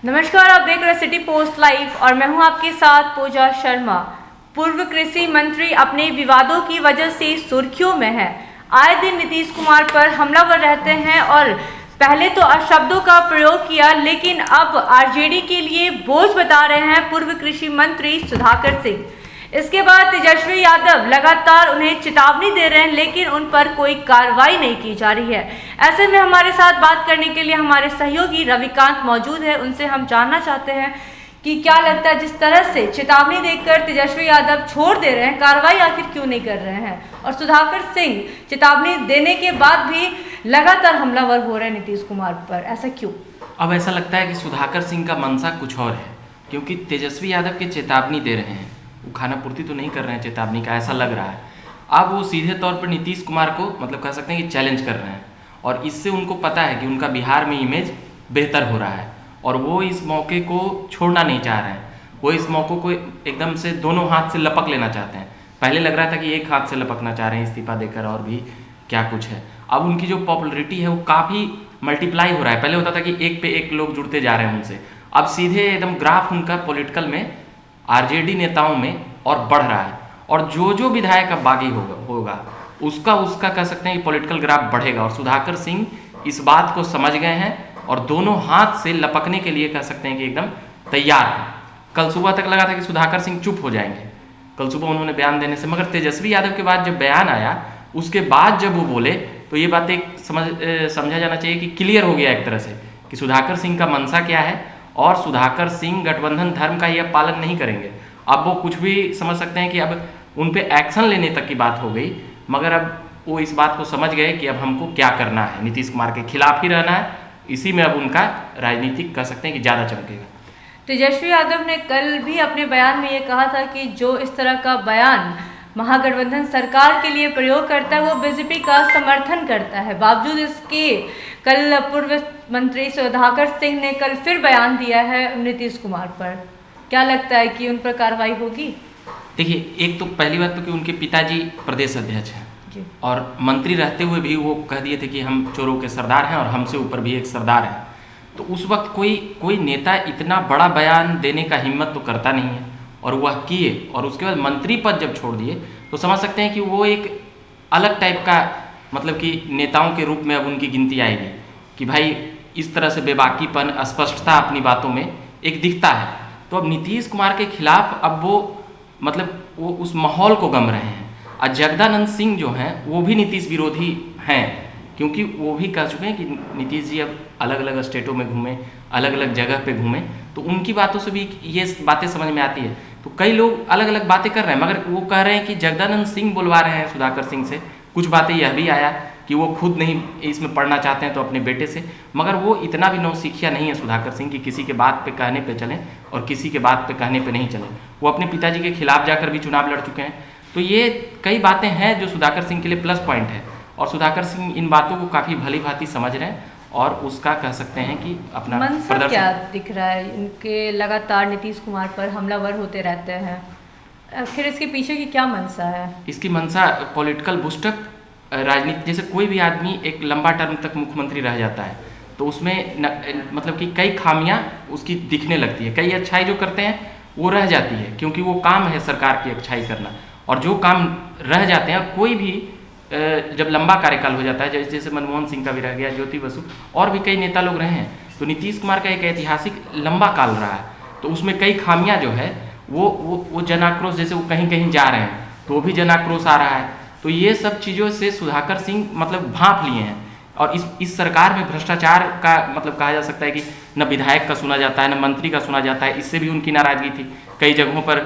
नमस्कार, आप देख रहे हैं सिटी पोस्ट लाइव और मैं हूं आपके साथ पूजा शर्मा। पूर्व कृषि मंत्री अपने विवादों की वजह से सुर्खियों में है। आए दिन नीतीश कुमार पर हमलावर रहते हैं और पहले तो अपशब्दों का प्रयोग किया, लेकिन अब आरजेडी के लिए बोझ बता रहे हैं पूर्व कृषि मंत्री सुधाकर सिंह। इसके बाद तेजस्वी यादव लगातार उन्हें चेतावनी दे रहे हैं, लेकिन उन पर कोई कार्रवाई नहीं की जा रही है। ऐसे में हमारे साथ बात करने के लिए हमारे सहयोगी रविकांत मौजूद है। उनसे हम जानना चाहते हैं कि क्या लगता है, जिस तरह से चेतावनी देकर तेजस्वी यादव छोड़ दे रहे हैं, कार्रवाई आखिर क्यों नहीं कर रहे हैं, और सुधाकर सिंह चेतावनी देने के बाद भी लगातार हमलावर हो रहे हैं नीतीश कुमार पर, ऐसा क्यों? अब ऐसा लगता है कि सुधाकर सिंह का मंशा कुछ और है, क्योंकि तेजस्वी यादव के चेतावनी दे रहे हैं, वो खाना पूर्ति तो नहीं कर रहे हैं चेतावनी का, ऐसा लग रहा है। अब वो सीधे तौर पर नीतीश कुमार को मतलब कह सकते हैं कि चैलेंज कर रहे हैं, और इससे उनको पता है कि उनका बिहार में इमेज बेहतर हो रहा है और वो इस मौके को छोड़ना नहीं चाह रहे हैं। वो इस मौके को एकदम से दोनों हाथ से लपक लेना चाहते हैं। पहले लग रहा था कि एक हाथ से लपकना चाह रहे हैं इस्तीफा देकर, और भी क्या कुछ है। अब उनकी जो पॉपुलरिटी है वो काफ़ी मल्टीप्लाई हो रहा है। पहले होता था कि एक पे एक लोग जुड़ते जा रहे हैं उनसे, अब सीधे एकदम ग्राफ उनका पॉलिटिकल में आरजेडी नेताओं में और बढ़ रहा है, और जो जो विधायक अब बागी होगा उसका कह सकते हैं कि पॉलिटिकल ग्राफ बढ़ेगा। और सुधाकर सिंह इस बात को समझ गए हैं और दोनों हाथ से लपकने के लिए कह सकते हैं कि एकदम तैयार हैं। कल सुबह तक लगा था कि सुधाकर सिंह चुप हो जाएंगे, कल सुबह उन्होंने बयान देने से, मगर तेजस्वी यादव के बाद जब बयान आया उसके बाद जब वो बोले तो ये बात एक समझा जाना चाहिए कि क्लियर हो गया एक तरह से कि सुधाकर सिंह का मंशा क्या है, और सुधाकर सिंह गठबंधन धर्म का यह पालन नहीं करेंगे। अब वो कुछ भी समझ सकते हैं कि अब उन पे एक्शन लेने तक की बात हो गई, मगर अब वो इस बात को समझ गए कि अब हमको क्या करना है, नीतीश कुमार के खिलाफ ही रहना है। इसी में अब उनका राजनीतिक कह सकते हैं कि ज़्यादा चमकेगा। तेजस्वी यादव ने कल भी अपने बयान में ये कहा था कि जो इस तरह का बयान महागठबंधन सरकार के लिए प्रयोग करता है वो बीजेपी का समर्थन करता है। बावजूद इसके कल पूर्व मंत्री सुधाकर सिंह ने कल फिर बयान दिया है नीतीश कुमार पर। क्या लगता है कि उन पर कार्रवाई होगी? देखिए, एक तो पहली बात तो कि उनके पिताजी प्रदेश अध्यक्ष हैं और मंत्री रहते हुए भी वो कह दिए थे कि हम चोरों के सरदार हैं और हमसे ऊपर भी एक सरदार है। तो उस वक्त कोई नेता इतना बड़ा बयान देने का हिम्मत तो करता नहीं है, और वह किए, और उसके बाद मंत्री पद जब छोड़ दिए तो समझ सकते हैं कि वो एक अलग टाइप का मतलब कि नेताओं के रूप में अब उनकी गिनती आएगी कि भाई इस तरह से बेबाकीपन, अस्पष्टता अपनी बातों में एक दिखता है। तो अब नीतीश कुमार के खिलाफ अब वो मतलब वो उस माहौल को गम रहे हैं। और जगदानंद सिंह जो हैं वो भी नीतीश विरोधी हैं, क्योंकि वो भी कह चुके हैं कि नीतीश जी अब अलग अलग स्टेटों में घूमें, अलग अलग जगह पे घूमें, तो उनकी बातों से भी ये बातें समझ में आती है। तो कई लोग अलग अलग बातें कर रहे हैं, मगर वो कह रहे हैं कि जगदानंद सिंह बुलवा रहे हैं सुधाकर सिंह से। कुछ बातें यह भी आया कि वो खुद नहीं इसमें पढ़ना चाहते हैं तो अपने बेटे से, मगर वो इतना भी नौसिखिया नहीं है सुधाकर सिंह कि किसी के बात पे कहने पे चलें और किसी के बात पे कहने पे नहीं चलें। वो अपने पिताजी के खिलाफ जाकर भी चुनाव लड़ चुके हैं। तो ये कई बातें हैं जो सुधाकर सिंह के लिए प्लस पॉइंट है, और सुधाकर सिंह इन बातों को काफ़ी भली भांति समझ रहे हैं और उसका कह सकते हैं कि अपना प्रदर्शन क्या दिख रहा है। इनके लगातार नीतीश कुमार पर हमलावर होते रहते हैं, फिर इसके पीछे की क्या मंशा है? इसकी मंशा पॉलिटिकल बूस्टअप, राजनीति। जैसे कोई भी आदमी एक लंबा टर्म तक मुख्यमंत्री रह जाता है तो उसमें मतलब कि कई खामियां उसकी दिखने लगती है, कई अच्छाई जो करते हैं वो रह जाती है, क्योंकि वो काम है सरकार की अच्छाई करना। और जो काम रह जाते हैं, कोई भी जब लंबा कार्यकाल हो जाता है, जैसे मनमोहन सिंह का भी रह गया, ज्योति बसु और भी कई नेता लोग रहे हैं, तो नीतीश कुमार का एक ऐतिहासिक लंबा काल रहा है, तो उसमें कई खामियां जो है वो जन आक्रोश, जैसे वो कहीं कहीं जा रहे हैं तो वो भी जन आक्रोश आ रहा है। तो ये सब चीज़ों से सुधाकर सिंह मतलब भांप लिए हैं। और इस सरकार में भ्रष्टाचार का मतलब कहा जा सकता है कि न विधायक का सुना जाता है, न मंत्री का सुना जाता है। इससे भी उनकी नाराजगी थी। कई जगहों पर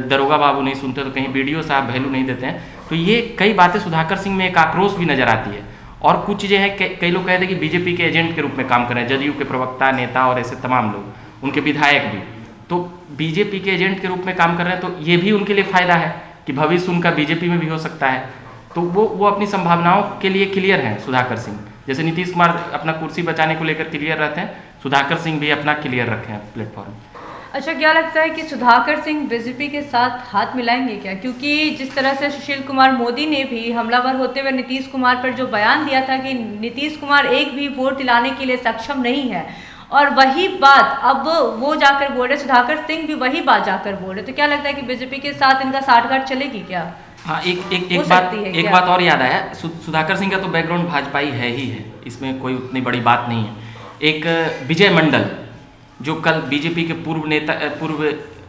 दरोगा बाबू नहीं सुनते तो कहीं बीडीओ साहब वैल्यू नहीं देते हैं। तो ये कई बातें सुधाकर सिंह में एक आक्रोश भी नजर आती है। और कुछ चीज़ें हैं, कई लोग कहते हैं कि बीजेपी के एजेंट के रूप में काम कर रहे हैं, जदयू के प्रवक्ता, नेता और ऐसे तमाम लोग, उनके विधायक भी तो बीजेपी के एजेंट के रूप में काम कर रहे हैं। तो ये भी उनके लिए फायदा है कि भविष्य उनका बीजेपी में भी हो सकता है। तो वो अपनी संभावनाओं के लिए क्लियर हैं सुधाकर सिंह। जैसे नीतीश कुमार अपना कुर्सी बचाने को लेकर क्लियर रहते हैं, सुधाकर सिंह भी अपना क्लियर रखे हैं प्लेटफॉर्म। अच्छा, क्या लगता है कि सुधाकर सिंह बीजेपी के साथ हाथ मिलाएंगे क्या? क्योंकि जिस तरह से सुशील कुमार मोदी ने भी हमलावर होते हुए नीतीश कुमार पर जो बयान दिया था कि नीतीश कुमार एक भी वोट दिलाने के लिए सक्षम नहीं है, और वही बात अब वो जाकर बोल रहे, सुधाकर सिंह भी वही बात जाकर बोल रहे, तो क्या लगता है कि बीजेपी के साथ इनका साठगांठ चलेगी क्या? हाँ, हो सकती है एक क्या? बात और याद आया, सुधाकर सिंह का तो बैकग्राउंड भाजपाई है ही है, इसमें कोई उतनी बड़ी बात नहीं है। एक विजय मंडल जो कल बीजेपी के पूर्व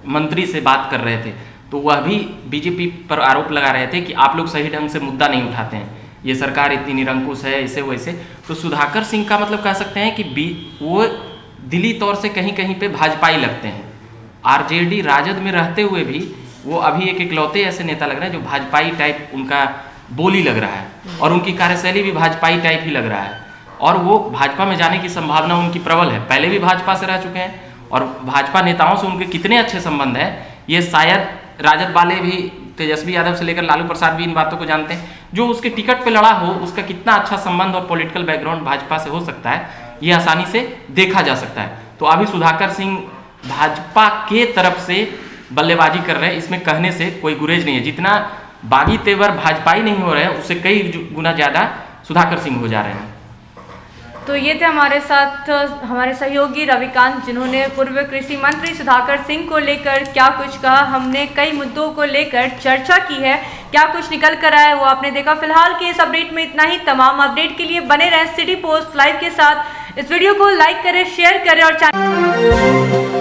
मंत्री से बात कर रहे थे, तो वह भी बीजेपी पर आरोप लगा रहे थे कि आप लोग सही ढंग से मुद्दा नहीं उठाते हैं, ये सरकार इतनी निरंकुश है, ऐसे वैसे। तो सुधाकर सिंह का मतलब कह सकते हैं कि वो दिली तौर से कहीं कहीं पे भाजपाई लगते हैं। आरजेडी राजद में रहते हुए भी वो अभी एक इकलौते ऐसे नेता लग रहे हैं जो भाजपाई टाइप उनका बोली लग रहा है और उनकी कार्यशैली भी भाजपाई टाइप ही लग रहा है, और वो भाजपा में जाने की संभावना उनकी प्रबल है। पहले भी भाजपा से रह चुके हैं और भाजपा नेताओं से उनके कितने अच्छे संबंध हैं, ये शायद राजद वाले भी, तेजस्वी यादव से लेकर लालू प्रसाद भी इन बातों को जानते हैं। जो उसके टिकट पे लड़ा हो उसका कितना अच्छा संबंध और पॉलिटिकल बैकग्राउंड भाजपा से हो सकता है, ये आसानी से देखा जा सकता है। तो अभी सुधाकर सिंह भाजपा के तरफ से बल्लेबाजी कर रहे हैं, इसमें कहने से कोई गुरेज नहीं है। जितना बागी तेवर भाजपाई नहीं हो रहे हैं, उससे कई गुना ज़्यादा सुधाकर सिंह हो जा रहे हैं। तो ये थे हमारे साथ हमारे सहयोगी रविकांत, जिन्होंने पूर्व कृषि मंत्री सुधाकर सिंह को लेकर क्या कुछ कहा। हमने कई मुद्दों को लेकर चर्चा की है, क्या कुछ निकल कर आया है वो आपने देखा। फिलहाल के इस अपडेट में इतना ही। तमाम अपडेट के लिए बने रहें सिटी पोस्ट लाइव के साथ। इस वीडियो को लाइक करें, शेयर करें और चैनल